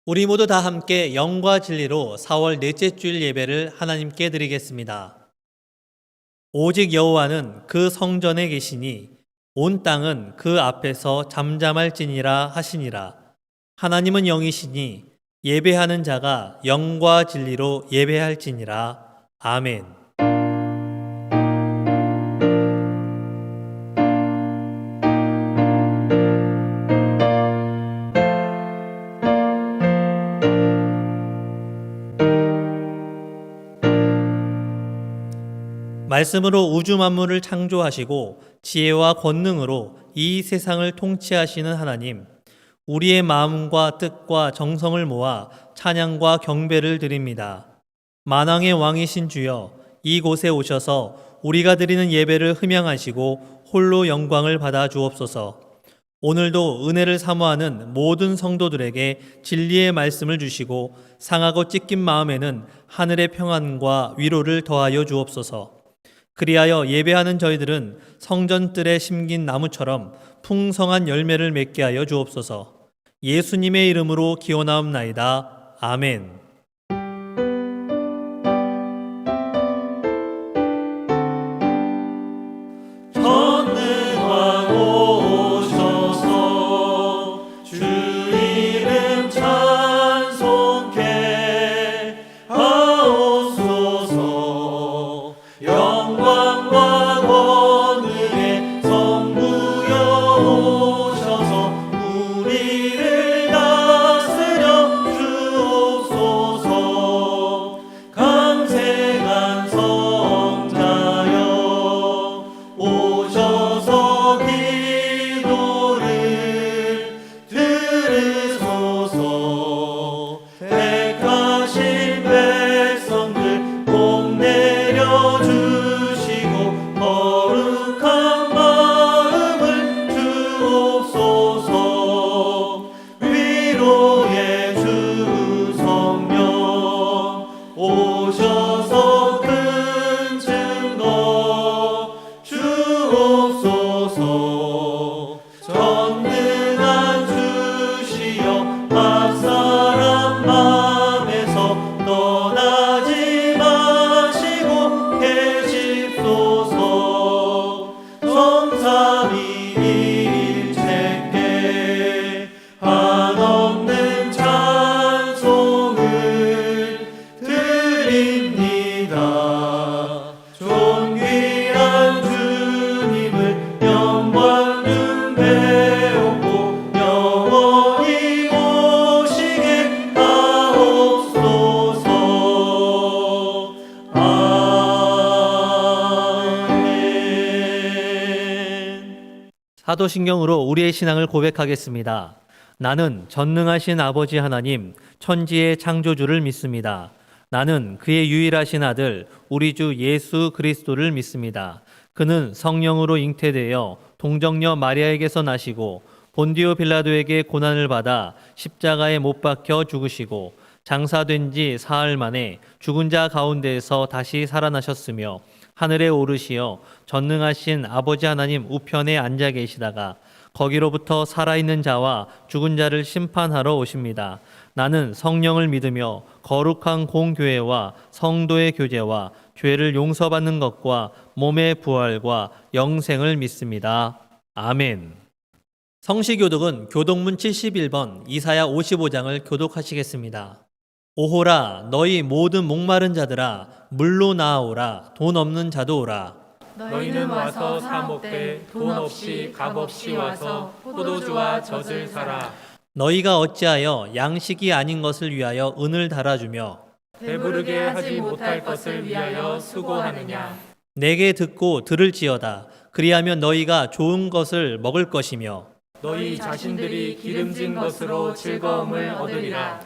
우리 모두 다 함께 영과 진리로 4월 넷째 주일 예배를 하나님께 드리겠습니다. 오직 여호와는 그 성전에 계시니 온 땅은 그 앞에서 잠잠할지니라 하시니라. 하나님은 영이시니 예배하는 자가 영과 진리로 예배할지니라. 아멘. 말씀으로 우주 만물을 창조하시고 지혜와 권능으로 이 세상을 통치하시는 하나님, 우리의 마음과 뜻과 정성을 모아 찬양과 경배를 드립니다. 만왕의 왕이신 주여, 이곳에 오셔서 우리가 드리는 예배를 흠양하시고 홀로 영광을 받아 주옵소서. 오늘도 은혜를 사모하는 모든 성도들에게 진리의 말씀을 주시고 상하고 찢긴 마음에는 하늘의 평안과 위로를 더하여 주옵소서. 그리하여 예배하는 저희들은 성전뜰에 심긴 나무처럼 풍성한 열매를 맺게 하여 주옵소서. 예수님의 이름으로 기원하옵나이다. 아멘. 전능왕 오셔서 주 이름 찬송케 하옵소서. 영광과 권능의 성부여 오셔서 우리를 다스려 주옵소서. 강생한 성자여 오셔서 기도를 들으소서. 택하신 백성들 복 내려주시고 거룩한 마음을 주옵소서. 위로의 주 성령 오셔서 큰 증거 주옵소서. 전능한 주시여 앞사람 맘에서 떠나지 마시고 계십소서. 성삼위일체께 한없는 찬송을 드립니다. 존귀한 주님을 영광 배우고 영원히 모시게 하옵소서. 아멘. 사도신경으로 우리의 신앙을 고백하겠습니다. 나는 전능하신 아버지 하나님, 천지의 창조주를 믿습니다. 나는 그의 유일하신 아들, 우리 주 예수 그리스도를 믿습니다. 그는 성령으로 잉태되어 동정녀 마리아에게서 나시고 본디오 빌라도에게 고난을 받아 십자가에 못 박혀 죽으시고 장사된 지 사흘 만에 죽은 자 가운데에서 다시 살아나셨으며 하늘에 오르시어 전능하신 아버지 하나님 우편에 앉아 계시다가 거기로부터 살아있는 자와 죽은 자를 심판하러 오십니다. 나는 성령을 믿으며 거룩한 공교회와 성도의 교제와 죄를 용서받는 것과 몸의 부활과 영생을 믿습니다. 아멘. 성시교독은 교독문 71번 이사야 55장을 교독하시겠습니다. 오호라 너희 모든 목마른 자들아 물로 나아오라. 돈 없는 자도 오라. 너희는 와서 사 먹되 돈 없이 값 없이 와서 포도주와 젖을 사라. 너희가 어찌하여 양식이 아닌 것을 위하여 은을 달아주며 배부르게 하지 못할 것을 위하여 수고하느냐. 내게 듣고 들을지어다. 그리하면 너희가 좋은 것을 먹을 것이며 너희 자신들이 기름진 것으로 즐거움을 얻으리라.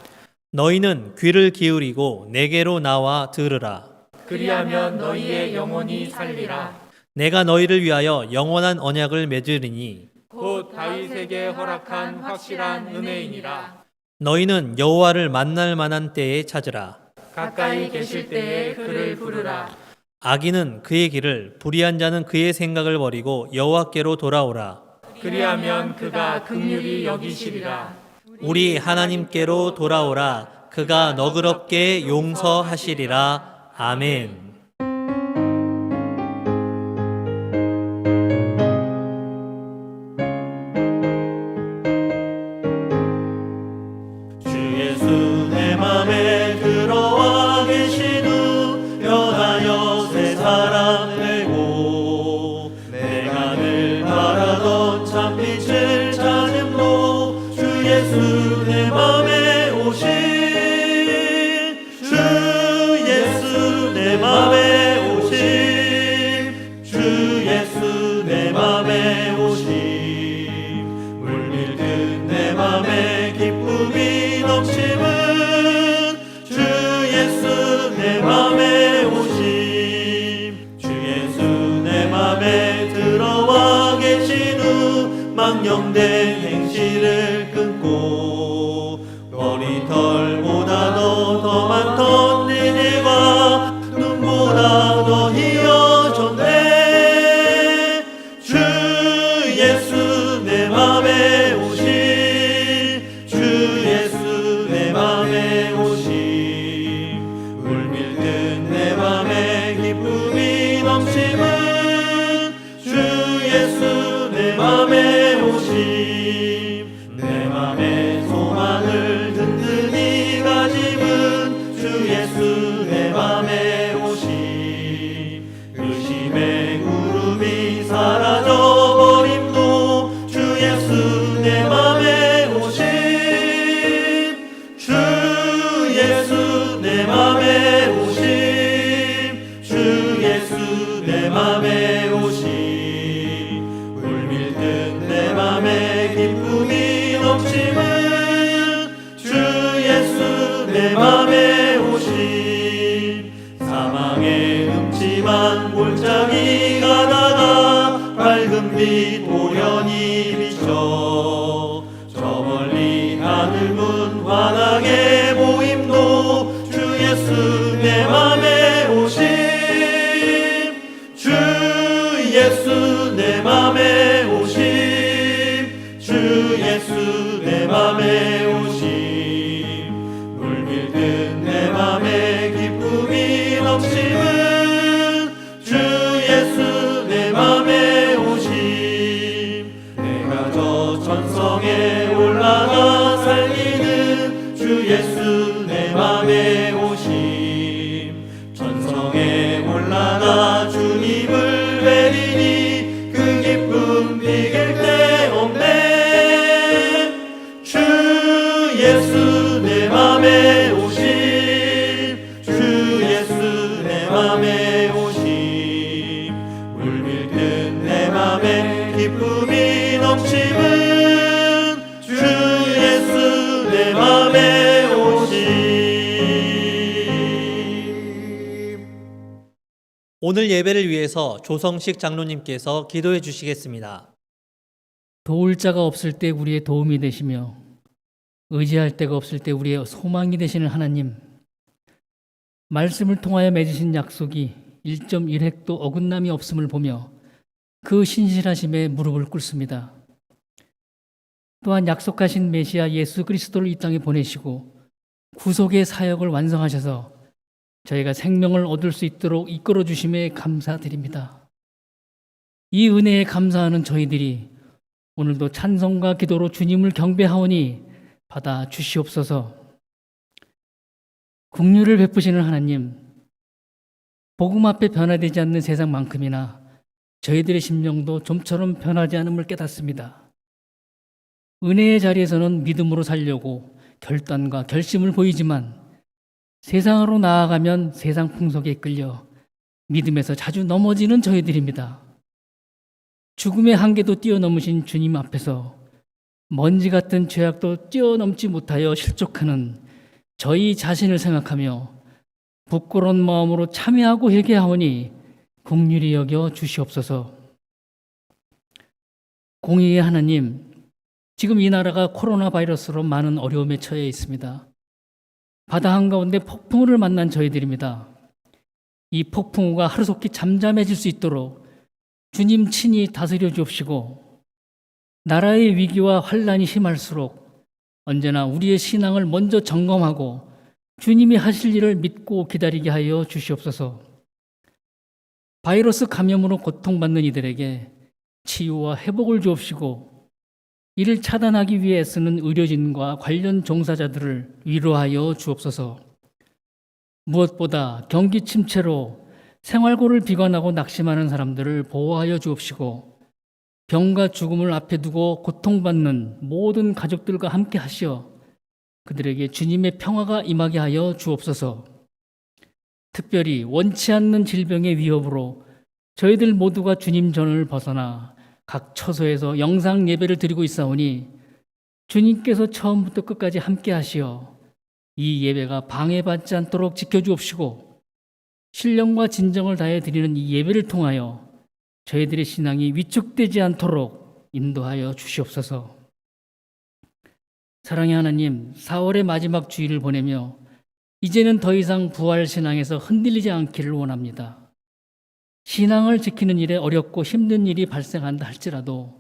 너희는 귀를 기울이고 내게로 나와 들으라. 그리하면 너희의 영혼이 살리라. 내가 너희를 위하여 영원한 언약을 맺으리니 곧 다윗에게 허락한 확실한 은혜이니라. 너희는 여호와를 만날 만한 때에 찾으라. 가까이 계실 때에 그를 부르라. 악인은 그의 길을, 불의한 자는 그의 생각을 버리고 여호와께로 돌아오라. 그리하면 그가 긍휼히 여기시리라. 우리 하나님께로 돌아오라. 그가 너그럽게 용서하시리라. 아멘. 주 예수 내 맘에 들어와 계신 후 변하여 새 사람 되고 내가 늘 바라던 참빛을 찾음로 주 예수 내 맘에 오신 주 예수 내 맘에 오신 주 예수 내 맘에 오신 물밀듯 내 맘에 기쁨이 넘치는 주 예수 내 맘에 오심 주 예수 내 맘에 들어와 계신 후 망령된 행실을 끊고 머리털보다도 더 많던 내 죄가 눈보다 더 희어졌네 주 예수 내 맘에 오신 주 예수 내 맘에 오신 물밀듯 내 맘에 기쁨이 넘치는 주 예수 내 맘에 오신 내 맘에 소망을 든든히 가짐은 주 예수 내 맘에 오신 의심의 구름이 사라져 버림도 주 예수 내 맘에 오신 주 예수 내 맘에 오신 주 예수 내 맘에 오신 물밀듯 내 맘에 기쁨이 넘치는 주 예수 내 맘에 오신 사망의 음침한 골짜기 가다가 밝은 빛 오련히 비쳐 저 멀리 하늘 문 환하게 보임도 주 예수 내 맘에 오신 주 예수 내 맘에 오신 주 예수 내 맘에 오신 물밀듯 내 맘에 기쁨이 넘치는 주 예수 내 맘에 오신 내가 저 천성에 올라가 살기는 주 예수 내 맘에 오신 천성에 올라가 주님을 뵈리니 그 기쁨 비길 데 없네 주 예수 내 맘에 오신 주 예수 내 맘에 오신 물밀듯 내 맘에 기쁨이 넘치는 주 예수 내 맘에 오신 오늘 예배를 위해서 조성식 장로님께서 기도해 주시겠습니다. 도울 자가 없을 때 우리의 도움이 되시며 의지할 데가 없을 때 우리의 소망이 되시는 하나님, 말씀을 통하여 맺으신 약속이 1.1획도 어긋남이 없음을 보며 그 신실하심에 무릎을 꿇습니다. 또한 약속하신 메시아 예수 그리스도를 이 땅에 보내시고 구속의 사역을 완성하셔서 저희가 생명을 얻을 수 있도록 이끌어 주심에 감사드립니다. 이 은혜에 감사하는 저희들이 오늘도 찬송과 기도로 주님을 경배하오니 받아 주시옵소서. 긍휼을 베푸시는 하나님, 복음 앞에 변화되지 않는 세상만큼이나 저희들의 심령도 좀처럼 변하지 않음을 깨닫습니다. 은혜의 자리에서는 믿음으로 살려고 결단과 결심을 보이지만 세상으로 나아가면 세상 풍속에 끌려 믿음에서 자주 넘어지는 저희들입니다. 죽음의 한계도 뛰어넘으신 주님 앞에서 먼지 같은 죄악도 뛰어넘지 못하여 실족하는 저희 자신을 생각하며 부끄러운 마음으로 참회하고 회개하오니 긍휼히 여겨 주시옵소서. 공의의 하나님, 지금 이 나라가 코로나 바이러스로 많은 어려움에 처해 있습니다. 바다 한가운데 폭풍우를 만난 저희들입니다. 이 폭풍우가 하루속히 잠잠해질 수 있도록 주님 친히 다스려 주옵시고 나라의 위기와 환란이 심할수록 언제나 우리의 신앙을 먼저 점검하고 주님이 하실 일을 믿고 기다리게 하여 주시옵소서. 바이러스 감염으로 고통받는 이들에게 치유와 회복을 주옵시고 이를 차단하기 위해 애쓰는 의료진과 관련 종사자들을 위로하여 주옵소서. 무엇보다 경기 침체로 생활고를 비관하고 낙심하는 사람들을 보호하여 주옵시고 병과 죽음을 앞에 두고 고통받는 모든 가족들과 함께 하시어 그들에게 주님의 평화가 임하게 하여 주옵소서. 특별히 원치 않는 질병의 위협으로 저희들 모두가 주님 전을 벗어나 각 처소에서 영상 예배를 드리고 있사오니 주님께서 처음부터 끝까지 함께 하시어 이 예배가 방해받지 않도록 지켜주옵시고 신령과 진정을 다해 드리는 이 예배를 통하여 저희들의 신앙이 위축되지 않도록 인도하여 주시옵소서. 사랑의 하나님, 4월의 마지막 주일을 보내며 이제는 더 이상 부활 신앙에서 흔들리지 않기를 원합니다. 신앙을 지키는 일에 어렵고 힘든 일이 발생한다 할지라도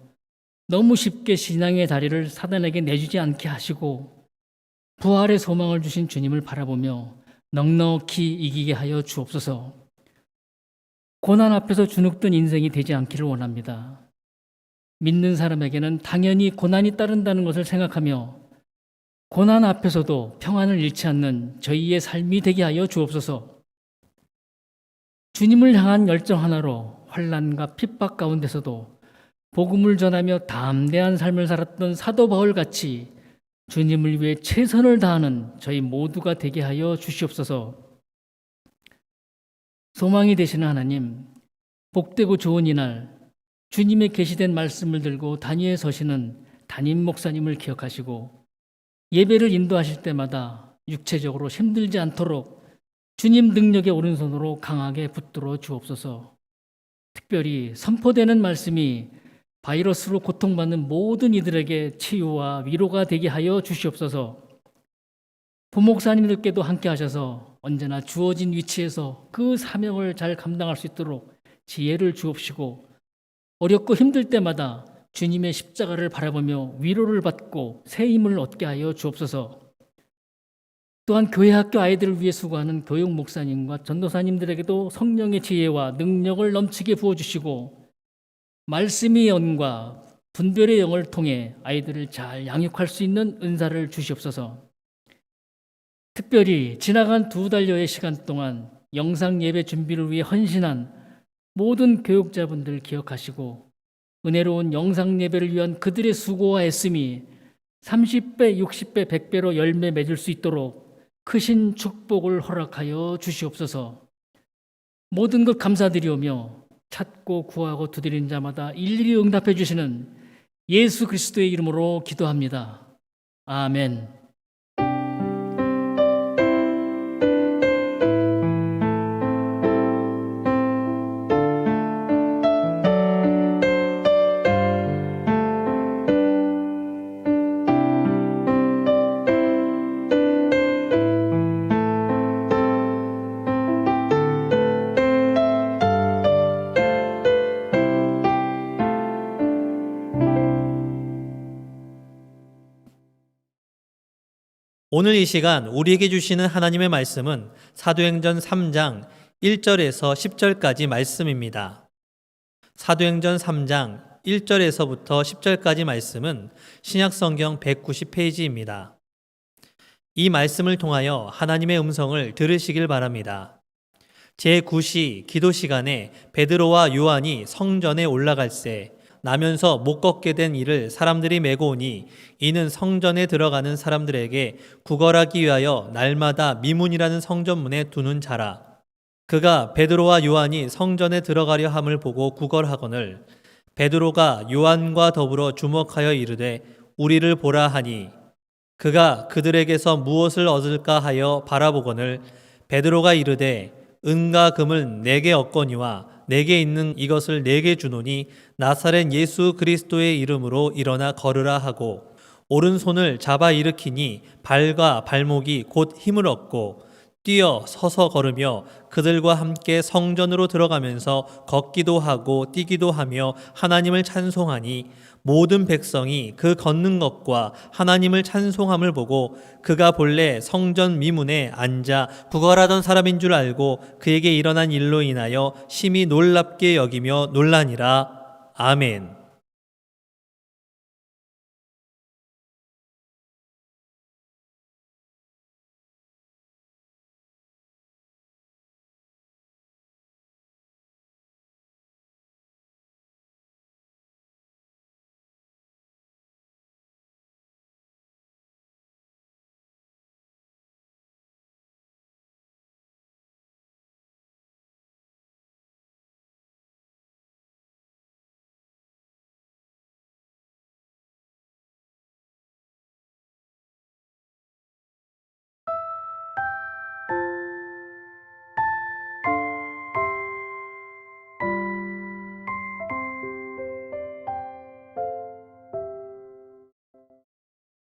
너무 쉽게 신앙의 다리를 사단에게 내주지 않게 하시고 부활의 소망을 주신 주님을 바라보며 넉넉히 이기게 하여 주옵소서. 고난 앞에서 주눅든 인생이 되지 않기를 원합니다. 믿는 사람에게는 당연히 고난이 따른다는 것을 생각하며 고난 앞에서도 평안을 잃지 않는 저희의 삶이 되게 하여 주옵소서. 주님을 향한 열정 하나로 환난과 핍박 가운데서도 복음을 전하며 담대한 삶을 살았던 사도 바울같이 주님을 위해 최선을 다하는 저희 모두가 되게 하여 주시옵소서. 소망이 되시는 하나님, 복되고 좋은 이날 주님의 계시된 말씀을 들고 단위에 서시는 담임 목사님을 기억하시고 예배를 인도하실 때마다 육체적으로 힘들지 않도록 주님 능력의 오른손으로 강하게 붙들어 주옵소서. 특별히 선포되는 말씀이 바이러스로 고통받는 모든 이들에게 치유와 위로가 되게 하여 주시옵소서. 부목사님들께도 함께 하셔서 언제나 주어진 위치에서 그 사명을 잘 감당할 수 있도록 지혜를 주옵시고 어렵고 힘들 때마다 주님의 십자가를 바라보며 위로를 받고 새 힘을 얻게 하여 주옵소서. 또한 교회 학교 아이들을 위해 수고하는 교육 목사님과 전도사님들에게도 성령의 지혜와 능력을 넘치게 부어주시고 말씀의 영과 분별의 영을 통해 아이들을 잘 양육할 수 있는 은사를 주시옵소서. 특별히 지나간 2달여의 시간 동안 영상 예배 준비를 위해 헌신한 모든 교육자분들 기억하시고 은혜로운 영상 예배를 위한 그들의 수고와 애씀이 30배, 60배, 100배로 열매 맺을 수 있도록 크신 축복을 허락하여 주시옵소서. 모든 것 감사드리오며 찾고 구하고 두드리는 자마다 일일이 응답해 주시는 예수 그리스도의 이름으로 기도합니다. 아멘. 오늘 이 시간 우리에게 주시는 하나님의 말씀은 사도행전 3장 1절에서 10절까지 말씀입니다. 사도행전 3장 1절에서부터 10절까지 말씀은 신약성경 190페이지입니다. 이 말씀을 통하여 하나님의 음성을 들으시길 바랍니다. 제9시 기도 시간에 베드로와 요한이 성전에 올라갈새 나면서 못 걷게 된 이를 사람들이 메고 오니 이는 성전에 들어가는 사람들에게 구걸하기 위하여 날마다 미문이라는 성전문에 두는 자라. 그가 베드로와 요한이 성전에 들어가려 함을 보고 구걸하거늘 베드로가 요한과 더불어 주목하여 이르되 우리를 보라 하니 그가 그들에게서 무엇을 얻을까 하여 바라보거늘 베드로가 이르되 은과 금을 내게 얻거니와 내게 있는 이것을 내게 주노니 나사렛 예수 그리스도의 이름으로 일어나 걸으라 하고 오른손을 잡아 일으키니 발과 발목이 곧 힘을 얻고 뛰어 서서 걸으며 그들과 함께 성전으로 들어가면서 걷기도 하고 뛰기도 하며 하나님을 찬송하니 모든 백성이 그 걷는 것과 하나님을 찬송함을 보고 그가 본래 성전 미문에 앉아 구걸하던 사람인 줄 알고 그에게 일어난 일로 인하여 심히 놀랍게 여기며 놀라니라. 아멘.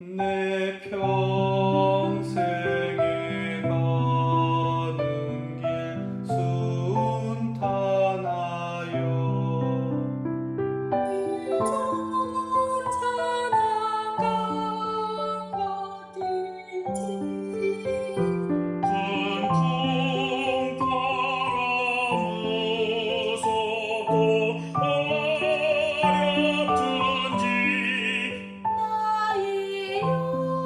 내 평생에 가는 길 순탄하여 군풍 바람으서도 어렵든지 나의 영혼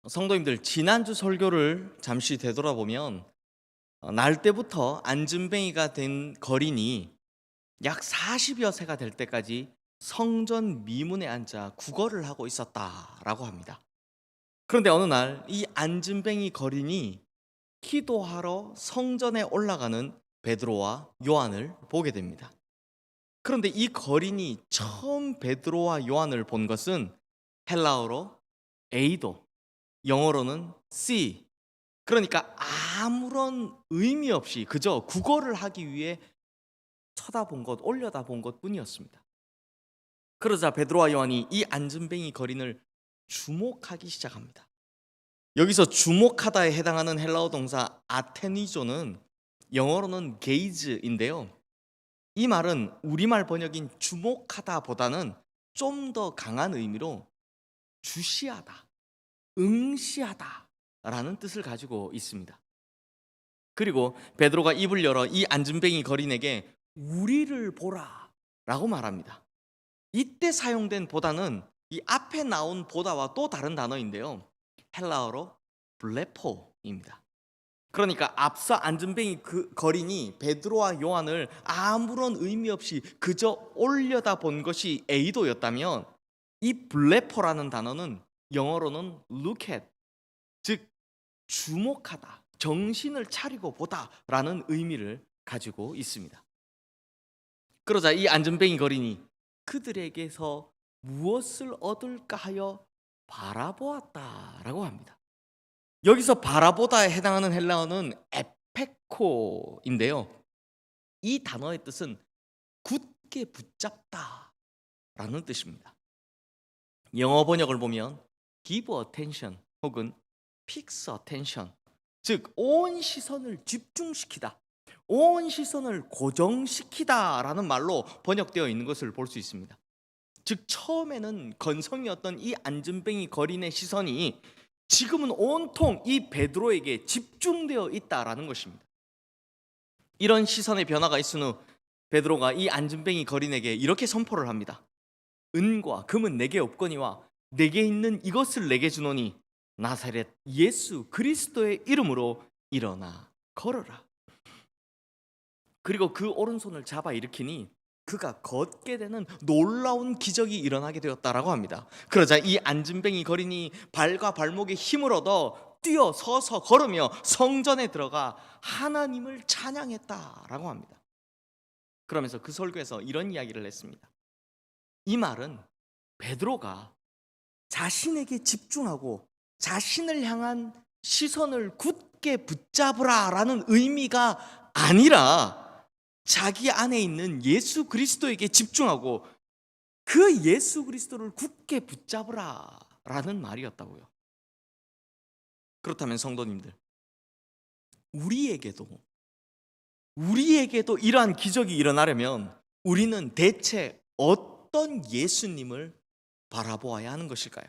성도님들, 지난주 설교를 잠시 되돌아보면 날 때부터 안진뱅이가 된 거린이 약 40여 세가 될 때까지 성전 미문에 앉아 구걸을 하고 있었다라고 합니다. 그런데 어느 날 이 안진뱅이 거린이 기도하러 성전에 올라가는 베드로와 요한을 보게 됩니다. 그런데 이 거린이 처음 베드로와 요한을 본 것은 헬라어로 에이도, 영어로는 see, 그러니까 아무런 의미 없이 그저 구걸을 하기 위해 쳐다본 것, 올려다본 것 뿐이었습니다. 그러자 베드로와 요한이 이 안진뱅이 거린을 주목하기 시작합니다. 여기서 주목하다에 해당하는 헬라어 동사 아테니조는 영어로는 gaze인데요. 이 말은 우리말 번역인 주목하다 보다는 좀 더 강한 의미로 주시하다, 응시하다 라는 뜻을 가지고 있습니다. 그리고 베드로가 입을 열어 이 안진뱅이 거린에게 우리를 보라 라고 말합니다. 이때 사용된 보다는 이 앞에 나온 보다와 또 다른 단어인데요, 헬라어로 블레포입니다. 그러니까 앞서 안진뱅이 거린이 베드로와 요한을 아무런 의미 없이 그저 올려다본 것이 에이도였다면, 이 블레포라는 단어는 영어로는 look at, 즉 주목하다, 정신을 차리고 보다라는 의미를 가지고 있습니다. 그러자 이 안진뱅이 거린이 그들에게서 무엇을 얻을까 하여 바라보았다라고 합니다. 여기서 바라보다에 해당하는 헬라어는 에페코인데요, 이 단어의 뜻은 굳게 붙잡다라는 뜻입니다. 영어 번역을 보면 give attention 혹은 fix attention, 즉 온 시선을 집중시키다, 온 시선을 고정시키다 라는 말로 번역되어 있는 것을 볼 수 있습니다. 즉 처음에는 건성이었던 이 안진뱅이 거린의 시선이 지금은 온통 이 베드로에게 집중되어 있다라는 것입니다. 이런 시선의 변화가 있은 후 베드로가 이 안진뱅이 거린에게 이렇게 선포를 합니다. 은과 금은 내게 없거니와 내게 있는 이것을 내게 주노니 나사렛 예수 그리스도의 이름으로 일어나 걸어라. 그리고 그 오른손을 잡아 일으키니 그가 걷게 되는 놀라운 기적이 일어나게 되었다라고 합니다. 그러자 이 안진뱅이 거린이 발과 발목에 힘을 얻어 뛰어 서서 걸으며 성전에 들어가 하나님을 찬양했다라고 합니다. 그러면서 그 설교에서 이런 이야기를 했습니다. 이 말은 베드로가 자신에게 집중하고 자신을 향한 시선을 굳게 붙잡으라라는 의미가 아니라 자기 안에 있는 예수 그리스도에게 집중하고 그 예수 그리스도를 굳게 붙잡으라라는 말이었다고요. 그렇다면 성도님들, 우리에게도 이러한 기적이 일어나려면 우리는 대체 어떤 예수님을 바라보아야 하는 것일까요?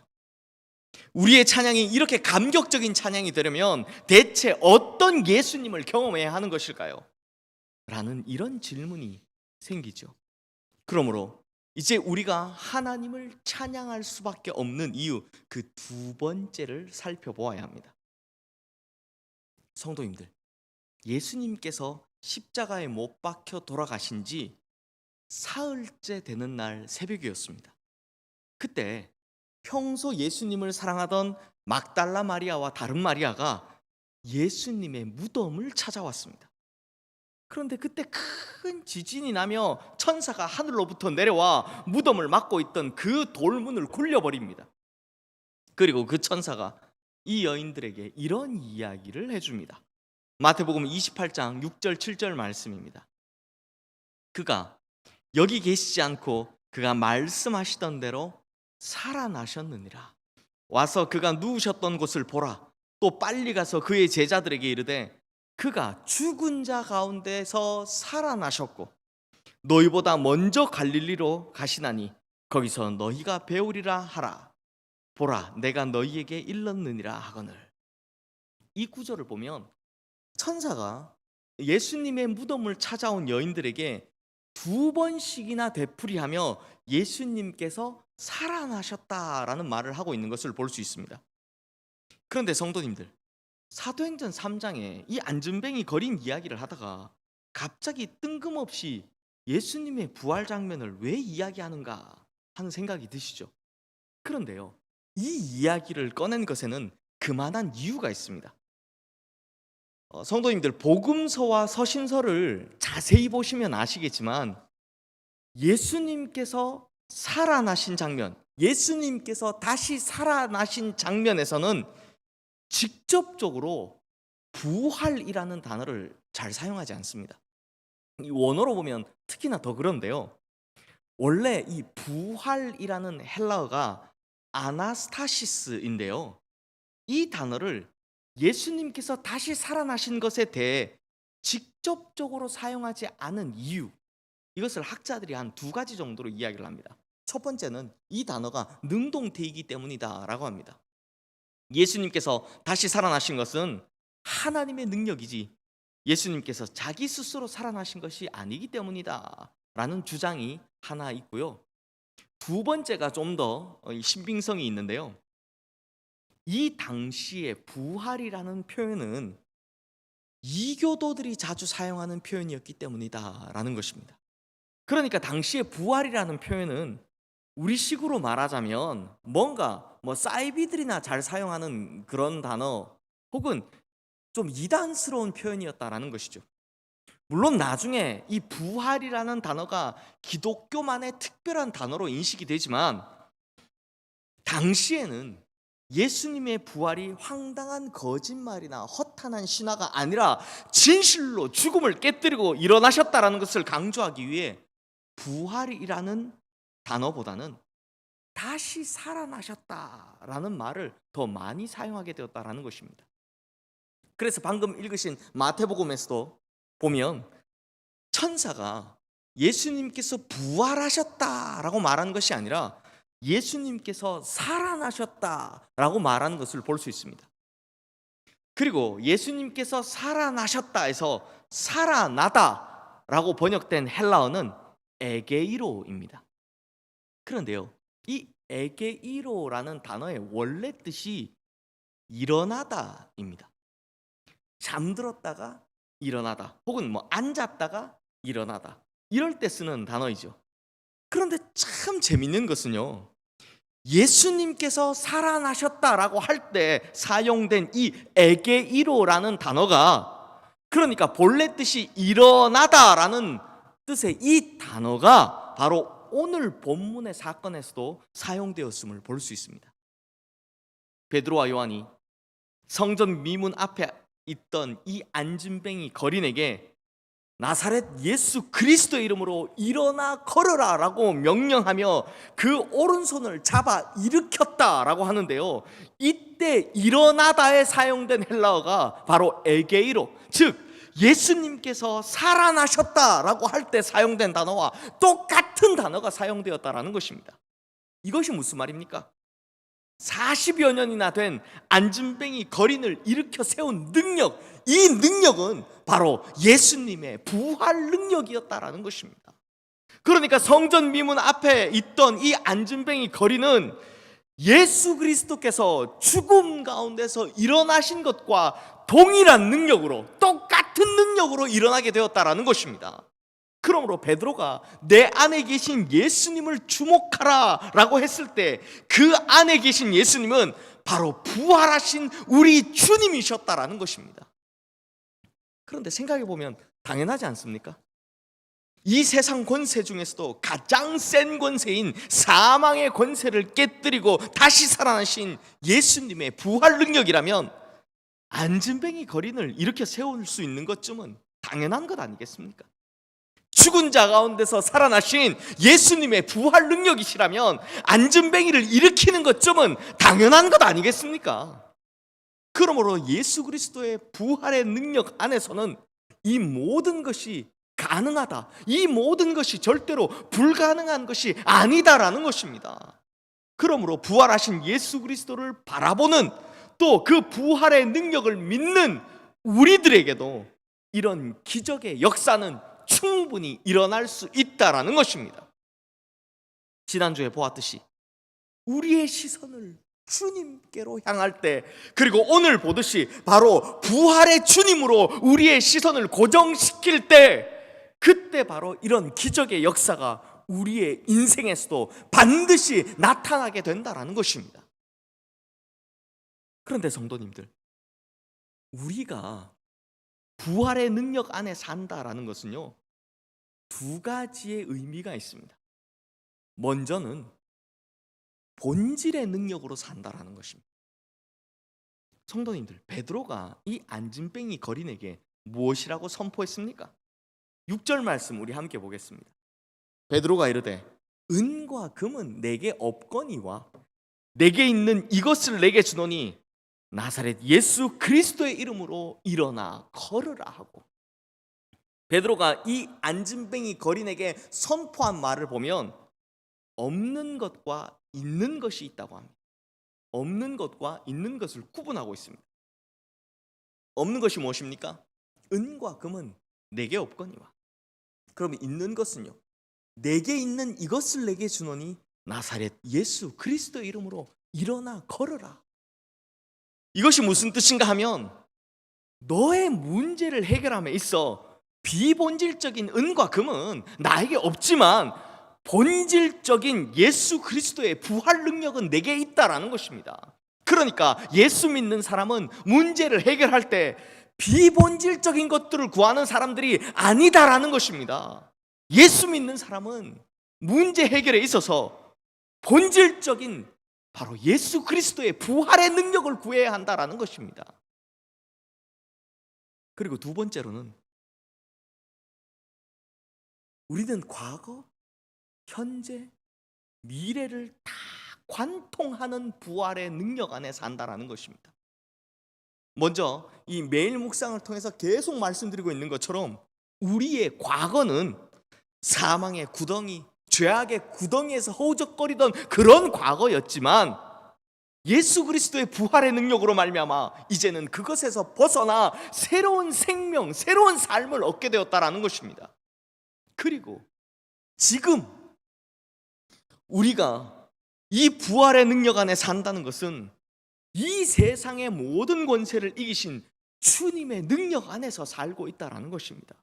우리의 찬양이 이렇게 감격적인 찬양이 되려면 대체 어떤 예수님을 경험해야 하는 것일까요? 라는 이런 질문이 생기죠. 그러므로 이제 우리가 하나님을 찬양할 수밖에 없는 이유, 그 두 번째를 살펴보아야 합니다. 성도님들, 예수님께서 십자가에 못 박혀 돌아가신 지 사흘째 되는 날 새벽이었습니다. 그때 평소 예수님을 사랑하던 막달라 마리아와 다른 마리아가 예수님의 무덤을 찾아왔습니다. 그런데 그때 큰 지진이 나며 천사가 하늘로부터 내려와 무덤을 막고 있던 그 돌문을 굴려버립니다. 그리고 그 천사가 이 여인들에게 이런 이야기를 해줍니다. 마태복음 28장 6절 7절 말씀입니다. 그가 여기 계시지 않고 그가 말씀하시던 대로 살아나셨느니라. 와서 그가 누우셨던 곳을 보라. 또 빨리 가서 그의 제자들에게 이르되 그가 죽은 자 가운데서 살아나셨고 너희보다 먼저 갈릴리로 가시나니 거기서 너희가 배우리라 하라. 보라, 내가 너희에게 일렀느니라 하거늘. 이 구절을 보면 천사가 예수님의 무덤을 찾아온 여인들에게 두 번씩이나 되풀이하며 예수님께서 살아나셨다라는 말을 하고 있는 것을 볼 수 있습니다. 그런데 성도님들, 사도행전 3장에 이 안전뱅이 거린 이야기를 하다가 갑자기 뜬금없이 예수님의 부활 장면을 왜 이야기하는가 하는 생각이 드시죠? 그런데요, 이 이야기를 꺼낸 것에는 그만한 이유가 있습니다. 성도님들, 복음서와 서신서를 자세히 보시면 아시겠지만 예수님께서 살아나신 장면, 예수님께서 다시 살아나신 장면에서는 직접적으로 부활이라는 단어를 잘 사용하지 않습니다. 이 원어로 보면 특히나 더 그런데요, 원래 이 부활이라는 헬라어가 아나스타시스인데요, 이 단어를 예수님께서 다시 살아나신 것에 대해 직접적으로 사용하지 않은 이유, 이것을 학자들이 한 두 가지 정도로 이야기를 합니다. 첫 번째는 이 단어가 능동태이기 때문이다 라고 합니다. 예수님께서 다시 살아나신 것은 하나님의 능력이지 예수님께서 자기 스스로 살아나신 것이 아니기 때문이다 라는 주장이 하나 있고요. 두 번째가 좀 더 신빙성이 있는데요, 이 당시에 부활이라는 표현은 이교도들이 자주 사용하는 표현이었기 때문이다 라는 것입니다. 그러니까 당시에 부활이라는 표현은 우리식으로 말하자면 뭔가 사이비들이나 잘 사용하는 그런 단어 혹은 좀 이단스러운 표현이었다라는 것이죠. 물론 나중에 이 부활이라는 단어가 기독교만의 특별한 단어로 인식이 되지만 당시에는 예수님의 부활이 황당한 거짓말이나 허탄한 신화가 아니라 진실로 죽음을 깨뜨리고 일어나셨다라는 것을 강조하기 위해 부활이라는 단어보다는 다시 살아나셨다라는 말을 더 많이 사용하게 되었다라는 것입니다. 그래서 방금 읽으신 마태복음에서도 보면 천사가 예수님께서 부활하셨다라고 말한 것이 아니라 예수님께서 살아나셨다라고 말하는 것을 볼 수 있습니다. 그리고 예수님께서 살아나셨다 해서 살아나다라고 번역된 헬라어는 에게이로입니다. 그런데요, 이 에게이로라는 단어의 원래 뜻이 일어나다입니다. 잠들었다가 일어나다 혹은 앉았다가 일어나다, 이럴 때 쓰는 단어이죠. 그런데 참 재밌는 것은요, 예수님께서 살아나셨다라고 할 때 사용된 이 에게이로라는 단어가, 그러니까 본래 뜻이 일어나다라는 뜻의 이 단어가 바로 오늘 본문의 사건에서도 사용되었음을 볼 수 있습니다. 베드로와 요한이 성전 미문 앞에 있던 이 안진뱅이 거린에게 나사렛 예수 그리스도의 이름으로 일어나 걸어라 라고 명령하며 그 오른손을 잡아 일으켰다라고 하는데요, 이때 일어나다에 사용된 헬라어가 바로 에게이로, 즉 예수님께서 살아나셨다라고 할 때 사용된 단어와 똑같은 단어가 사용되었다라는 것입니다. 이것이 무슨 말입니까? 40여 년이나 된 안진뱅이 거린을 일으켜 세운 능력, 이 능력은 바로 예수님의 부활 능력이었다라는 것입니다. 그러니까 성전 미문 앞에 있던 이 안진뱅이 거린은 예수 그리스도께서 죽음 가운데서 일어나신 것과 동일한 능력으로, 똑같은 능력으로 일어나게 되었다라는 것입니다. 그러므로 베드로가 내 안에 계신 예수님을 주목하라 라고 했을 때 그 안에 계신 예수님은 바로 부활하신 우리 주님이셨다라는 것입니다. 그런데 생각해 보면 당연하지 않습니까? 이 세상 권세 중에서도 가장 센 권세인 사망의 권세를 깨뜨리고 다시 살아나신 예수님의 부활 능력이라면 안진뱅이 거린을 일으켜 세울 수 있는 것쯤은 당연한 것 아니겠습니까? 죽은 자 가운데서 살아나신 예수님의 부활 능력이시라면 안진뱅이를 일으키는 것쯤은 당연한 것 아니겠습니까? 그러므로 예수 그리스도의 부활의 능력 안에서는 이 모든 것이 가능하다, 이 모든 것이 절대로 불가능한 것이 아니다라는 것입니다. 그러므로 부활하신 예수 그리스도를 바라보는, 또 그 부활의 능력을 믿는 우리들에게도 이런 기적의 역사는 충분히 일어날 수 있다라는 것입니다. 지난주에 보았듯이 우리의 시선을 주님께로 향할 때, 그리고 오늘 보듯이 바로 부활의 주님으로 우리의 시선을 고정시킬 때, 그때 바로 이런 기적의 역사가 우리의 인생에서도 반드시 나타나게 된다라는 것입니다. 그런데 성도님들, 우리가 부활의 능력 안에 산다라는 것은요, 두 가지의 의미가 있습니다. 먼저는 본질의 능력으로 산다라는 것입니다. 성도님들, 베드로가 이 안진뱅이 거린에게 무엇이라고 선포했습니까? 6절 말씀 우리 함께 보겠습니다. 베드로가 이르되 은과 금은 내게 없거니와 내게 있는 이것을 내게 주노니 나사렛 예수 그리스도의 이름으로 일어나 걸으라 하고, 베드로가 이 안진뱅이 거린에게 선포한 말을 보면 없는 것과 있는 것이 있다고 합니다. 없는 것과 있는 것을 구분하고 있습니다. 없는 것이 무엇입니까? 은과 금은 내게 없거니와. 그러면 있는 것은요, 내게 있는 이것을 내게 주노니 나사렛 예수 그리스도의 이름으로 일어나 걸으라. 이것이 무슨 뜻인가 하면, 너의 문제를 해결함에 있어 비본질적인 은과 금은 나에게 없지만 본질적인 예수 그리스도의 부활 능력은 내게 있다라는 것입니다. 그러니까 예수 믿는 사람은 문제를 해결할 때 비본질적인 것들을 구하는 사람들이 아니다라는 것입니다. 예수 믿는 사람은 문제 해결에 있어서 본질적인 바로 예수 그리스도의 부활의 능력을 구해야 한다라는 것입니다. 그리고 두 번째로는, 우리는 과거, 현재, 미래를 다 관통하는 부활의 능력 안에 산다라는 것입니다. 먼저 이 매일 묵상을 통해서 계속 말씀드리고 있는 것처럼, 우리의 과거는 사망의 구덩이, 죄악의 구덩이에서 허우적거리던 그런 과거였지만 예수 그리스도의 부활의 능력으로 말미암아 이제는 그것에서 벗어나 새로운 생명, 새로운 삶을 얻게 되었다라는 것입니다. 그리고 지금 우리가 이 부활의 능력 안에 산다는 것은 이 세상의 모든 권세를 이기신 주님의 능력 안에서 살고 있다는 것입니다.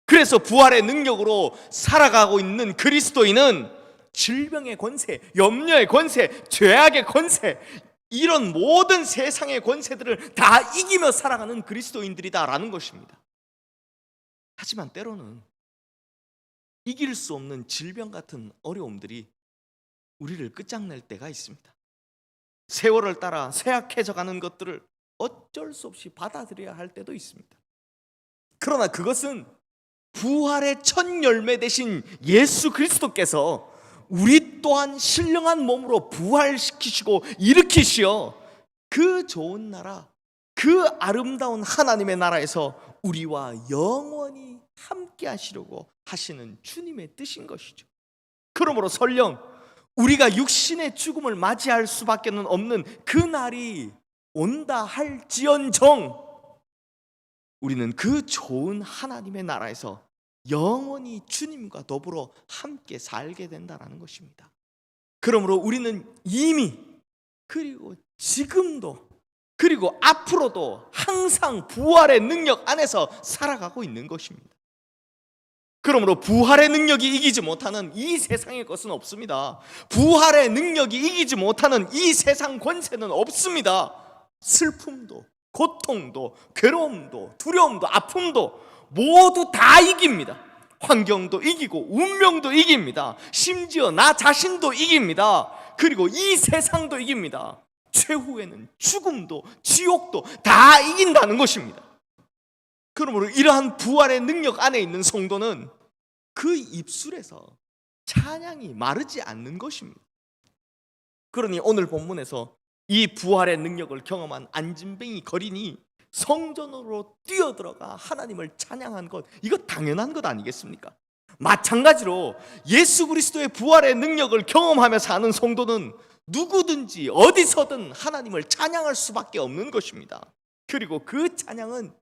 그래서 부활의 능력으로 살아가고 있는 그리스도인은 질병의 권세, 염려의 권세, 죄악의 권세, 이런 모든 세상의 권세들을 다 이기며 살아가는 그리스도인들이다라는 것입니다. 하지만 때로는 이길 수 없는 질병 같은 어려움들이 우리를 끝장낼 때가 있습니다. 세월을 따라 쇠약해져 가는 것들을 어쩔 수 없이 받아들여야 할 때도 있습니다. 그러나 그것은 부활의 첫 열매 되신 예수 그리스도께서 우리 또한 신령한 몸으로 부활시키시고 일으키시어 그 좋은 나라, 그 아름다운 하나님의 나라에서 우리와 영원히 함께 하시려고 하시는 주님의 뜻인 것이죠. 그러므로 설령 우리가 육신의 죽음을 맞이할 수밖에 없는 그 날이 온다 할지언정, 우리는 그 좋은 하나님의 나라에서 영원히 주님과 더불어 함께 살게 된다는 것입니다. 그러므로 우리는 이미, 그리고 지금도, 그리고 앞으로도 항상 부활의 능력 안에서 살아가고 있는 것입니다. 그러므로 부활의 능력이 이기지 못하는 이 세상의 것은 없습니다. 부활의 능력이 이기지 못하는 이 세상 권세는 없습니다. 슬픔도, 고통도, 괴로움도, 두려움도, 아픔도 모두 다 이깁니다. 환경도 이기고 운명도 이깁니다. 심지어 나 자신도 이깁니다. 그리고 이 세상도 이깁니다. 최후에는 죽음도 지옥도 다 이긴다는 것입니다. 그러므로 이러한 부활의 능력 안에 있는 성도는 그 입술에서 찬양이 마르지 않는 것입니다. 그러니 오늘 본문에서 이 부활의 능력을 경험한 안진뱅이 거린이 성전으로 뛰어들어가 하나님을 찬양한 것, 이거 당연한 것 아니겠습니까? 마찬가지로 예수 그리스도의 부활의 능력을 경험하며 사는 성도는 누구든지 어디서든 하나님을 찬양할 수밖에 없는 것입니다. 그리고 그 찬양은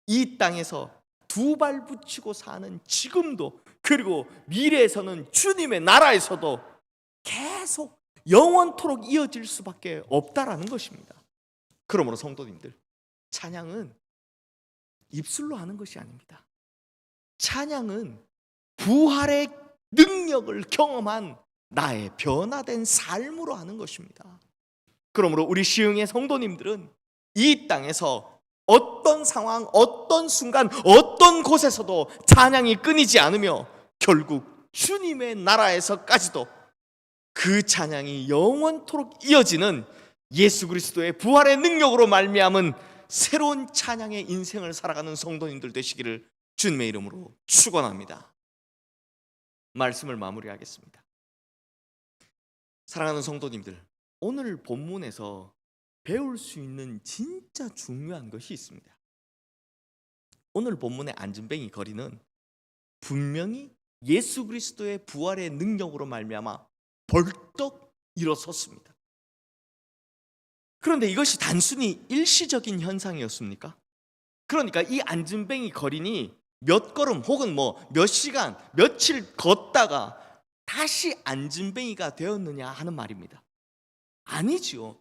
이 땅에서 두 발 붙이고 사는 지금도, 그리고 미래에서는 주님의 나라에서도 계속 영원토록 이어질 수밖에 없다라는 것입니다. 그러므로 성도님들, 찬양은 입술로 하는 것이 아닙니다. 찬양은 부활의 능력을 경험한 나의 변화된 삶으로 하는 것입니다. 그러므로 우리 시흥의 성도님들은 이 땅에서 어떤 상황, 어떤 순간, 어떤 곳에서도 찬양이 끊이지 않으며 결국 주님의 나라에서까지도 그 찬양이 영원토록 이어지는 예수 그리스도의 부활의 능력으로 말미암은 새로운 찬양의 인생을 살아가는 성도님들 되시기를 주님의 이름으로 축원합니다. 말씀을 마무리하겠습니다. 사랑하는 성도님들, 오늘 본문에서 배울 수 있는 진짜 중요한 것이 있습니다. 오늘 본문의 안진뱅이 거리는 분명히 예수 그리스도의 부활의 능력으로 말미암아 벌떡 일어섰습니다. 그런데 이것이 단순히 일시적인 현상이었습니까? 그러니까 이 안진뱅이 거린이 몇 걸음 혹은 몇 시간, 며칠 걷다가 다시 안진뱅이가 되었느냐 하는 말입니다. 아니지요.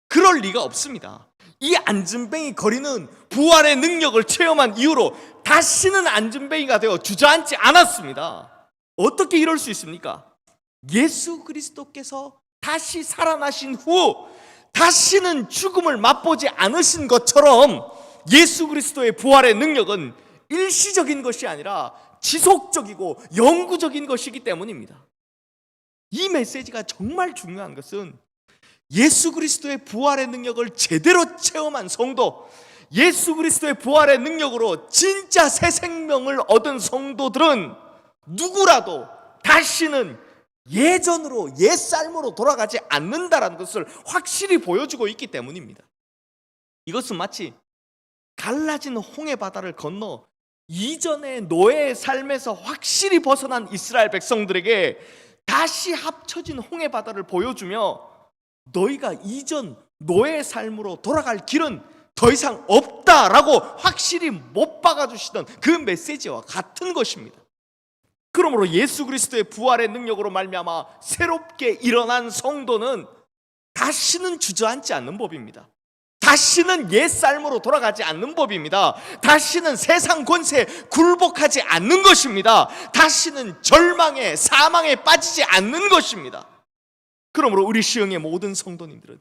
그럴 리가 없습니다. 이 안진뱅이 거리는 부활의 능력을 체험한 이후로 다시는 안진뱅이가 되어 주저앉지 않았습니다. 어떻게 이럴 수 있습니까? 예수 그리스도께서 다시 살아나신 후 다시는 죽음을 맛보지 않으신 것처럼 예수 그리스도의 부활의 능력은 일시적인 것이 아니라 지속적이고 영구적인 것이기 때문입니다. 이 메시지가 정말 중요한 것은 예수 그리스도의 부활의 능력을 제대로 체험한 성도, 예수 그리스도의 부활의 능력으로 진짜 새 생명을 얻은 성도들은 누구라도 다시는 예전으로, 옛 삶으로 돌아가지 않는다라는 것을 확실히 보여주고 있기 때문입니다. 이것은 마치 갈라진 홍해 바다를 건너 이전의 노예의 삶에서 확실히 벗어난 이스라엘 백성들에게 다시 합쳐진 홍해 바다를 보여주며 너희가 이전 노예의 삶으로 돌아갈 길은 더 이상 없다라고 확실히 못 박아주시던 그 메시지와 같은 것입니다. 그러므로 예수 그리스도의 부활의 능력으로 말미암아 새롭게 일어난 성도는 다시는 주저앉지 않는 법입니다. 다시는 옛 삶으로 돌아가지 않는 법입니다. 다시는 세상 권세에 굴복하지 않는 것입니다. 다시는 절망에, 사망에 빠지지 않는 것입니다. 그러므로 우리 시흥의 모든 성도님들은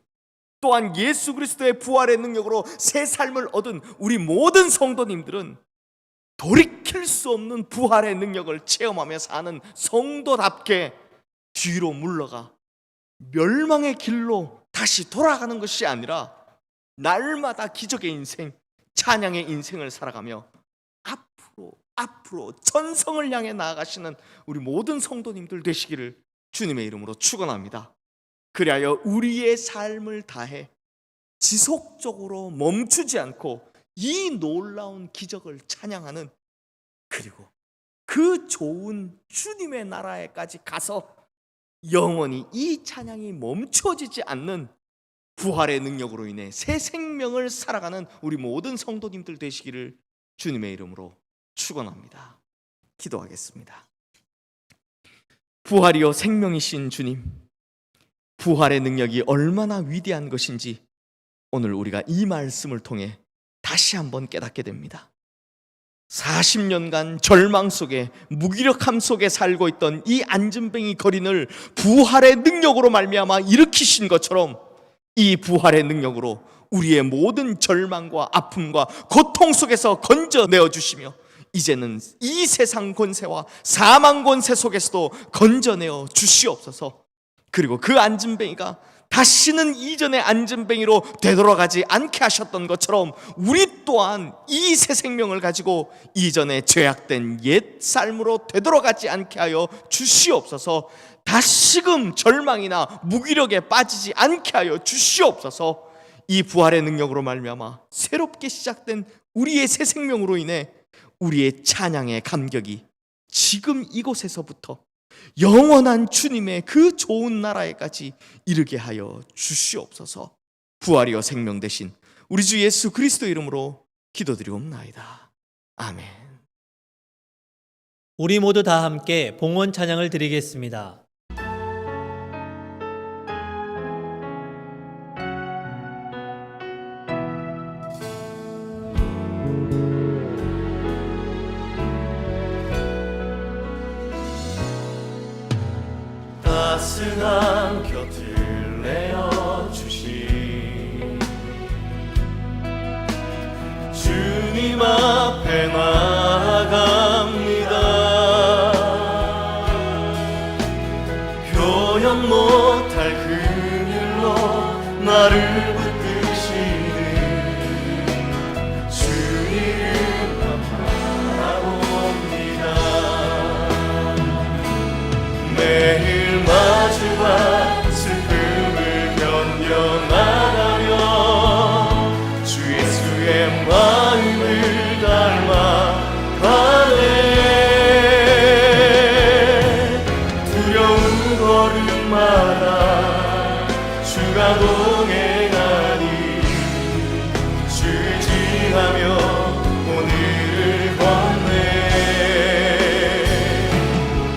또한 예수 그리스도의 부활의 능력으로 새 삶을 얻은 우리 모든 성도님들은 돌이킬 수 없는 부활의 능력을 체험하며 사는 성도답게 뒤로 물러가 멸망의 길로 다시 돌아가는 것이 아니라 날마다 기적의 인생, 찬양의 인생을 살아가며 앞으로 전성을 향해 나아가시는 우리 모든 성도님들 되시기를 주님의 이름으로 축원합니다. 그리하여 우리의 삶을 다해 지속적으로 멈추지 않고 이 놀라운 기적을 찬양하는, 그리고 그 좋은 주님의 나라에까지 가서 영원히 이 찬양이 멈춰지지 않는 부활의 능력으로 인해 새 생명을 살아가는 우리 모든 성도님들 되시기를 주님의 이름으로 축원합니다. 기도하겠습니다. 부활이요 생명이신 주님, 부활의 능력이 얼마나 위대한 것인지 오늘 우리가 이 말씀을 통해 다시 한번 깨닫게 됩니다. 40년간 절망 속에, 무기력함 속에 살고 있던 이 안진뱅이 거린을 부활의 능력으로 말미암아 일으키신 것처럼 이 부활의 능력으로 우리의 모든 절망과 아픔과 고통 속에서 건져내어 주시며 이제는 이 세상 권세와 사망 권세 속에서도 건져내어 주시옵소서. 그리고 그 안진뱅이가 다시는 이전의 안진뱅이로 되돌아가지 않게 하셨던 것처럼 우리 또한 이 새 생명을 가지고 이전에 죄악된 옛 삶으로 되돌아가지 않게 하여 주시옵소서. 다시금 절망이나 무기력에 빠지지 않게 하여 주시옵소서. 이 부활의 능력으로 말미암아 새롭게 시작된 우리의 새 생명으로 인해 우리의 찬양의 감격이 지금 이곳에서부터 영원한 주님의 그 좋은 나라에까지 이르게 하여 주시옵소서. 부활이요 생명 되신 우리 주 예수 그리스도 이름으로 기도드리옵나이다. 아멘. 우리 모두 다 함께 봉헌 찬양을 드리겠습니다. 따스한 곁을 내어주신 주님 앞에 나아갑니다. 표현 못할 그늘로 나를 붙드시는 주 이름만 바라봅니다. 매일 마주한 슬픔을 견뎌나가며 주 예수의 마음을 닮아가네. 두려운 걸음마다 주가 동행하니 주를 지하며 오늘을 걷네.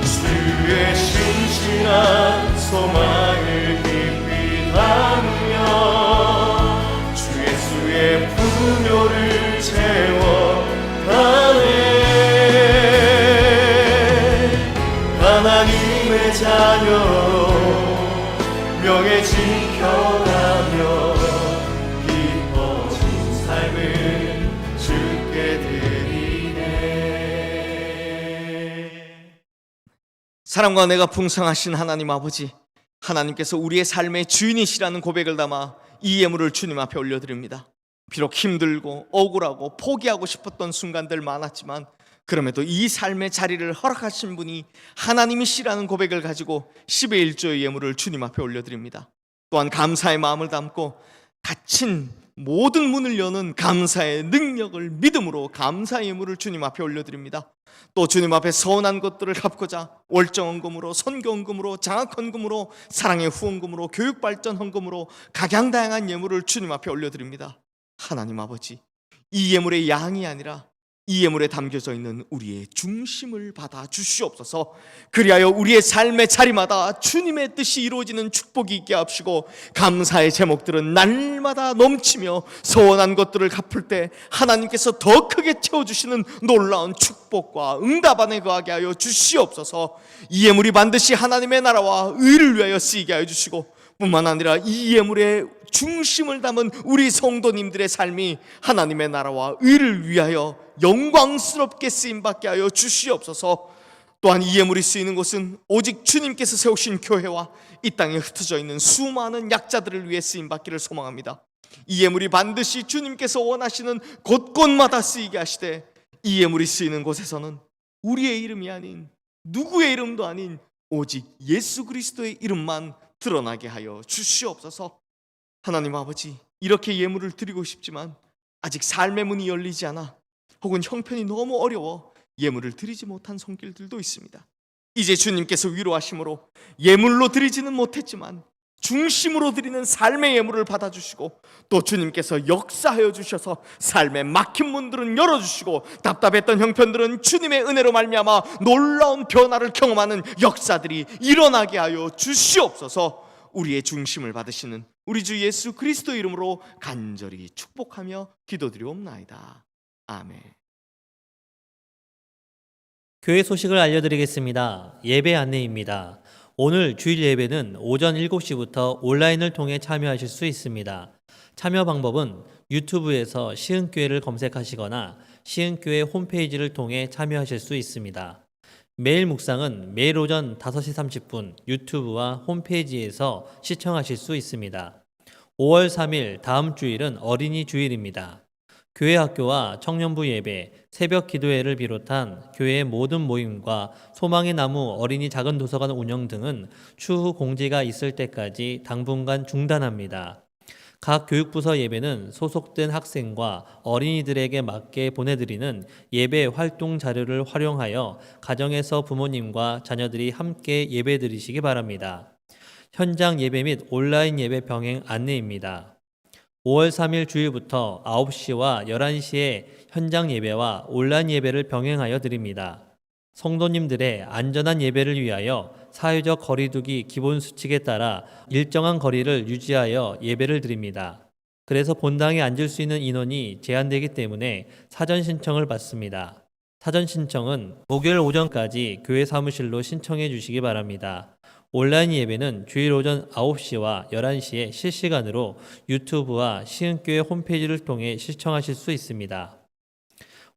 주의 신실한 소망을 깊이 담으며 주 예수의 풍요를 채워가네. 하나님의 자녀로 명예 지켜가며 기뻐진 삶을 주께 드리네. 사랑과 내가 풍성하신 하나님 아버지, 하나님께서 우리의 삶의 주인이시라는 고백을 담아 이 예물을 주님 앞에 올려드립니다. 비록 힘들고 억울하고 포기하고 싶었던 순간들 많았지만 그럼에도 이 삶의 자리를 허락하신 분이 하나님이시라는 고백을 가지고 10의 1조의 예물을 주님 앞에 올려드립니다. 또한 감사의 마음을 담고 닫힌 모든 문을 여는 감사의 능력을 믿음으로 감사의 예물을 주님 앞에 올려드립니다. 또 주님 앞에 서운한 것들을 갚고자 월정헌금으로, 선교헌금으로, 장학헌금으로, 사랑의 후원금으로, 교육발전헌금으로 각양다양한 예물을 주님 앞에 올려드립니다. 하나님 아버지, 이 예물의 양이 아니라 이 예물에 담겨져 있는 우리의 중심을 받아 주시옵소서. 그리하여 우리의 삶의 자리마다 주님의 뜻이 이루어지는 축복이 있게 하시고 감사의 제목들은 날마다 넘치며 서원한 것들을 갚을 때 하나님께서 더 크게 채워주시는 놀라운 축복과 응답 안에 거하게 하여 주시옵소서. 이 예물이 반드시 하나님의 나라와 의를 위하여 쓰이게 하여 주시고 뿐만 아니라 이 예물의 중심을 담은 우리 성도님들의 삶이 하나님의 나라와 의를 위하여 영광스럽게 쓰임받게 하여 주시옵소서. 또한 이 예물이 쓰이는 곳은 오직 주님께서 세우신 교회와 이 땅에 흩어져 있는 수많은 약자들을 위해 쓰임받기를 소망합니다. 이 예물이 반드시 주님께서 원하시는 곳곳마다 쓰이게 하시되 이 예물이 쓰이는 곳에서는 우리의 이름이 아닌 누구의 이름도 아닌 오직 예수 그리스도의 이름만 드러나게 하여 주시옵소서. 하나님 아버지, 이렇게 예물을 드리고 싶지만 아직 삶의 문이 열리지 않아 혹은 형편이 너무 어려워 예물을 드리지 못한 손길들도 있습니다. 이제 주님께서 위로하심으로 예물로 드리지는 못했지만 중심으로 드리는 삶의 예물을 받아주시고 또 주님께서 역사하여 주셔서 삶의 막힌 문들은 열어주시고 답답했던 형편들은 주님의 은혜로 말미암아 놀라운 변화를 경험하는 역사들이 일어나게 하여 주시옵소서. 우리의 중심을 받으시는 우리 주 예수 그리스도 이름으로 간절히 축복하며 기도드리옵나이다. 아멘. 교회 소식을 알려드리겠습니다. 예배 안내입니다. 오늘 주일 예배는 오전 7시부터 온라인을 통해 참여하실 수 있습니다. 참여 방법은 유튜브에서 시흥교회를 검색하시거나 시흥교회 홈페이지를 통해 참여하실 수 있습니다. 매일 묵상은 매일 오전 5시 30분 유튜브와 홈페이지에서 시청하실 수 있습니다. 5월 3일 다음 주일은 어린이 주일입니다. 교회 학교와 청년부 예배, 새벽 기도회를 비롯한 교회의 모든 모임과 소망의 나무 어린이 작은 도서관 운영 등은 추후 공지가 있을 때까지 당분간 중단합니다. 각 교육부서 예배는 소속된 학생과 어린이들에게 맞게 보내드리는 예배 활동 자료를 활용하여 가정에서 부모님과 자녀들이 함께 예배 드리시기 바랍니다. 현장 예배 및 온라인 예배 병행 안내입니다. 5월 3일 주일부터 9시와 11시에 현장 예배와 온라인 예배를 병행하여 드립니다. 성도님들의 안전한 예배를 위하여 사회적 거리두기 기본 수칙에 따라 일정한 거리를 유지하여 예배를 드립니다. 그래서 본당에 앉을 수 있는 인원이 제한되기 때문에 사전 신청을 받습니다. 사전 신청은 목요일 오전까지 교회 사무실로 신청해 주시기 바랍니다. 온라인 예배는 주일 오전 9시와 11시에 실시간으로 유튜브와 시흥교회 홈페이지를 통해 시청하실 수 있습니다.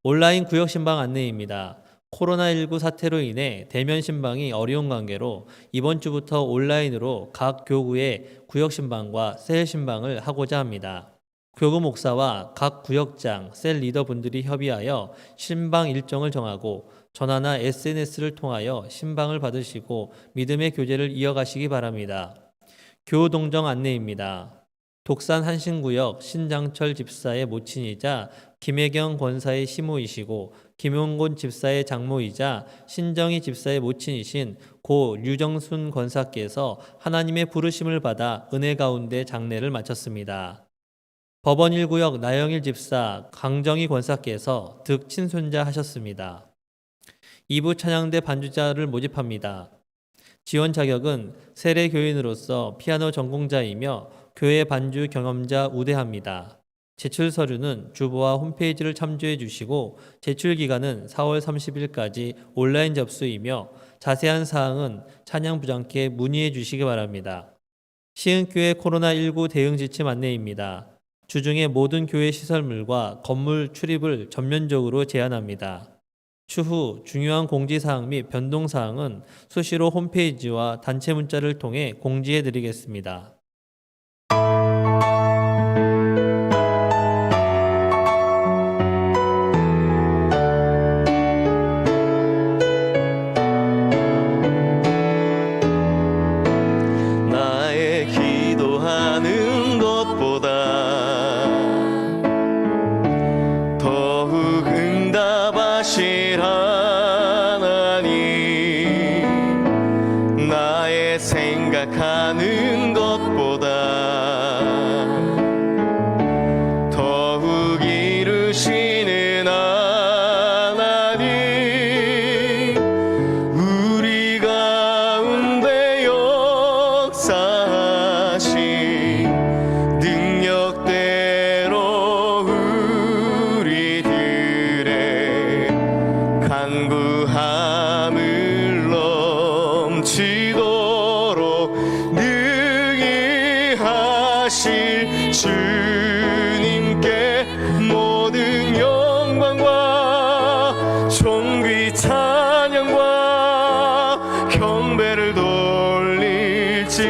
온라인 구역 신방 안내입니다. 코로나19 사태로 인해 대면 신방이 어려운 관계로 이번 주부터 온라인으로 각 교구의 구역 신방과 셀 신방을 하고자 합니다. 교구 목사와 각 구역장, 셀 리더분들이 협의하여 신방 일정을 정하고 전화나 SNS를 통하여 신방을 받으시고 믿음의 교제를 이어가시기 바랍니다. 교우동정 안내입니다. 독산 한신구역 신장철 집사의 모친이자 김혜경 권사의 시모이시고 김용곤 집사의 장모이자 신정희 집사의 모친이신 고 류정순 권사께서 하나님의 부르심을 받아 은혜 가운데 장례를 마쳤습니다. 법원 1구역 나영일 집사 강정희 권사께서 득 친손자 하셨습니다. 2부 찬양대 반주자를 모집합니다. 지원 자격은 세례 교인으로서 피아노 전공자이며 교회 반주 경험자 우대합니다. 제출 서류는 주보와 홈페이지를 참조해 주시고 제출 기간은 4월 30일까지 온라인 접수이며 자세한 사항은 찬양부장께 문의해 주시기 바랍니다. 시흥교회 코로나19 대응 지침 안내입니다. 주중에 모든 교회 시설물과 건물 출입을 전면적으로 제한합니다. 추후 중요한 공지사항 및 변동사항은 수시로 홈페이지와 단체 문자를 통해 공지해 드리겠습니다. 나의 기도하는 것보다 더욱 응답하실 하나님, 나의 생각하는 것보다 더욱 이루시는 하나님, 우리 가운데 역사하신 능력대로 우리들의 간구함을 넘치도록 능히 하실 주님께 모든 영광과 존귀 찬양과 경배를 돌릴지어다.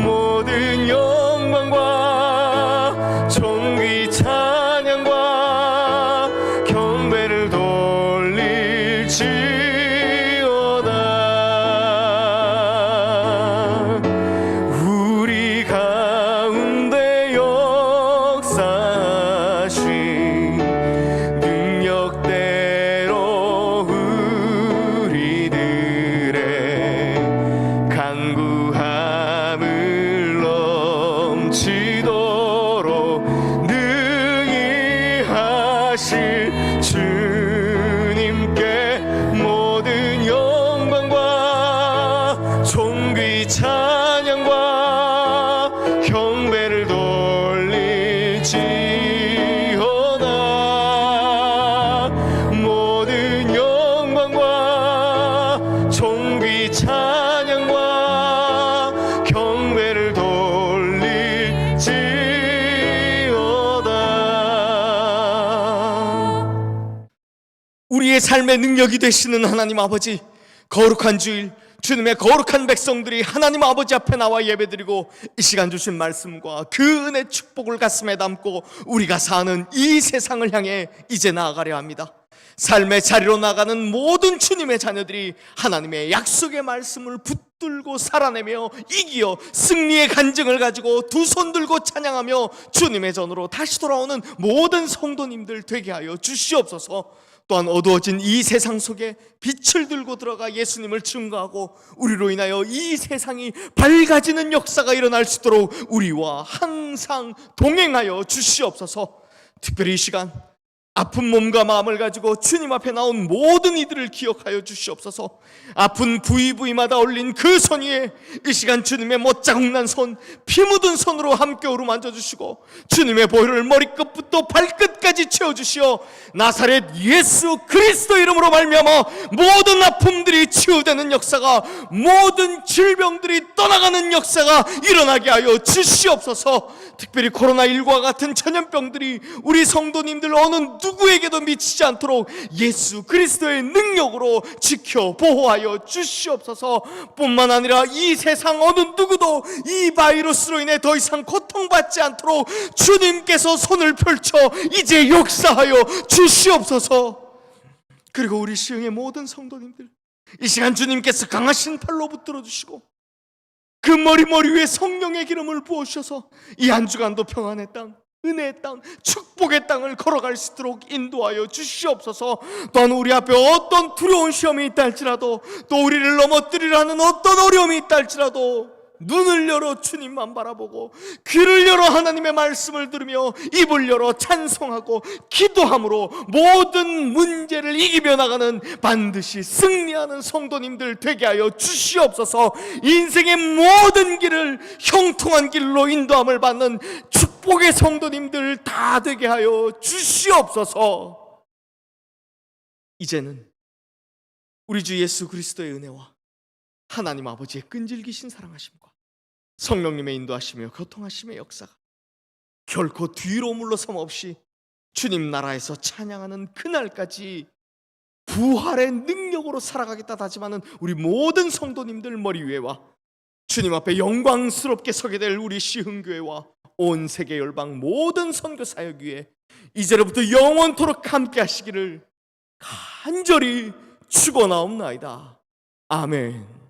모든 영광과 존귀 찬양과 경배를 돌릴지어다. 우리 가운데 역사하신 능력대로 우리들의 간구함을 넘치도록 능히 하실 주님께 모든 영광과 존귀 찬양과 경배를 돌릴지어다. 모든 영광과 존귀 찬양과 경배를 돌릴지어다. 우리의 삶의 능력이 되시는 하나님 아버지, 거룩한 주일 주님의 거룩한 백성들이 하나님 아버지 앞에 나와 예배드리고 이 시간 주신 말씀과 그 은혜 축복을 가슴에 담고 우리가 사는 이 세상을 향해 이제 나아가려 합니다. 삶의 자리로 나가는 모든 주님의 자녀들이 하나님의 약속의 말씀을 붙들고 살아내며 이기어 승리의 간증을 가지고 두 손 들고 찬양하며 주님의 전으로 다시 돌아오는 모든 성도님들 되게 하여 주시옵소서. 또한 어두워진 이 세상 속에 빛을 들고 들어가 예수님을 증거하고 우리로 인하여 이 세상이 밝아지는 역사가 일어날 수 있도록 우리와 항상 동행하여 주시옵소서. 특별히 이 시간 아픈 몸과 마음을 가지고 주님 앞에 나온 모든 이들을 기억하여 주시옵소서. 아픈 부위부위마다 올린 그 손 위에 이 시간 주님의 못자국난 손, 피 묻은 손으로 함께 어루만져 주시고 주님의 보혈을 머리끝부터 발끝까지 채워주시어 나사렛 예수 그리스도 이름으로 말미암아 모든 아픔들이 치유되는 역사가, 모든 질병들이 떠나가는 역사가 일어나게 하여 주시옵소서. 특별히 코로나19와 같은 전염병들이 우리 성도님들 어느 누구에게도 미치지 않도록 예수 그리스도의 능력으로 지켜 보호하여 주시옵소서. 뿐만 아니라 이 세상 어느 누구도 이 바이러스로 인해 더 이상 고통받지 않도록 주님께서 손을 펼쳐 이제 역사하여 주시옵소서. 그리고 우리 시흥의 모든 성도님들, 이 시간 주님께서 강하신 팔로 붙들어 주시고 그 머리 위에 성령의 기름을 부어주셔서 이 한 주간도 평안의 땅, 은혜의 땅, 축복의 땅을 걸어갈 수 있도록 인도하여 주시옵소서. 또한 우리 앞에 어떤 두려운 시험이 있다 할지라도, 또 우리를 넘어뜨리려 하는 어떤 어려움이 있다 할지라도 눈을 열어 주님만 바라보고 귀를 열어 하나님의 말씀을 들으며 입을 열어 찬송하고 기도함으로 모든 문제를 이기며 나가는 반드시 승리하는 성도님들 되게 하여 주시옵소서. 인생의 모든 길을 형통한 길로 인도함을 받는 축복의 성도님들 다 되게 하여 주시옵소서. 이제는 우리 주 예수 그리스도의 은혜와 하나님 아버지의 끈질기신 사랑하심과 성령님의 인도하시며 교통하심의 역사가 결코 뒤로 물러섬 없이 주님 나라에서 찬양하는 그날까지 부활의 능력으로 살아가겠다 다짐하는 우리 모든 성도님들 머리 위에와 주님 앞에 영광스럽게 서게 될 우리 시흥교회와 온 세계 열방 모든 선교 사역 위에 이제로부터 영원토록 함께 하시기를 간절히 축원하옵나이다. 아멘.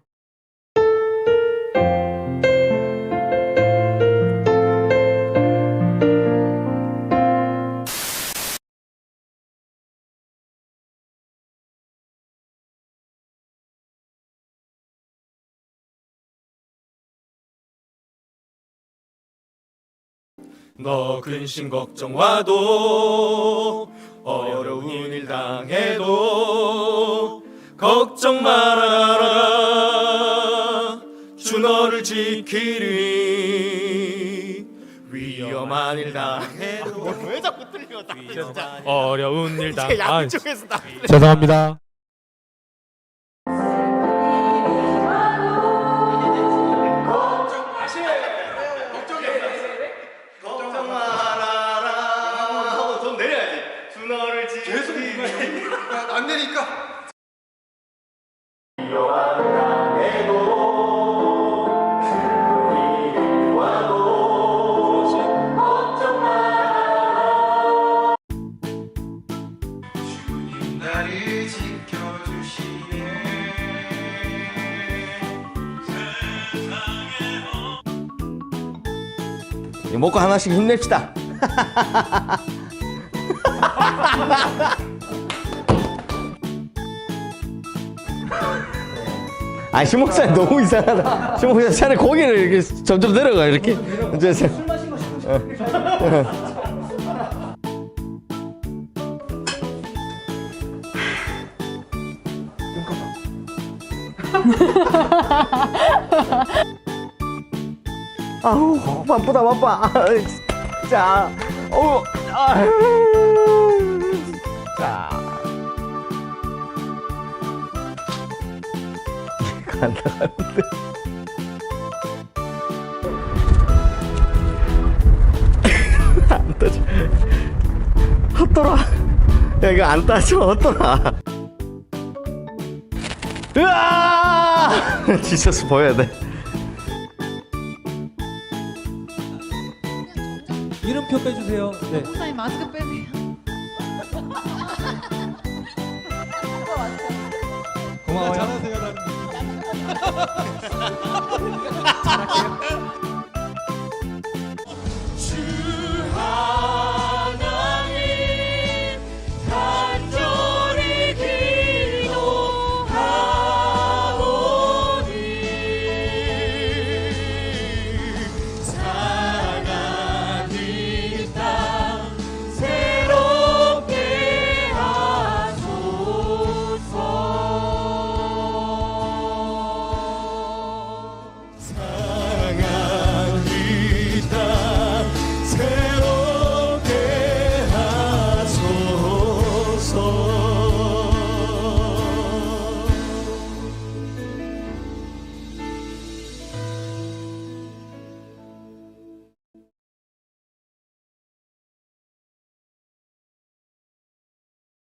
너 근심 걱정와도 어려운 일 당해도 걱정 말아라. 주 너를 지키리. 위험한 일 당해도 왜 자꾸 틀려? 어려운 일 당. 양쪽에서 다 죄송합니다. 걱정 말아라 하고 돈 내려야지. 주 너를 지키리. 안 되니까. 나를 지켜주시네. 이거 먹고 하나씩 힘냅시다. 아, 신 목사님 너무 이상하다. 신 목사님 차라리 고기를 이렇게 점점 내려가 이렇게. 술 마신 거 아우 바쁘다 바빠. 자, 자. 안 나가는데. 안 따져. 헛돌아. 야 이거 안 따져 헛돌아. 으아! 지쳐서 보여야 돼. 이름표 빼주세요. 네. 목사님 마스크 빼세요. 고마워요. 잘하세요. 잘할게요.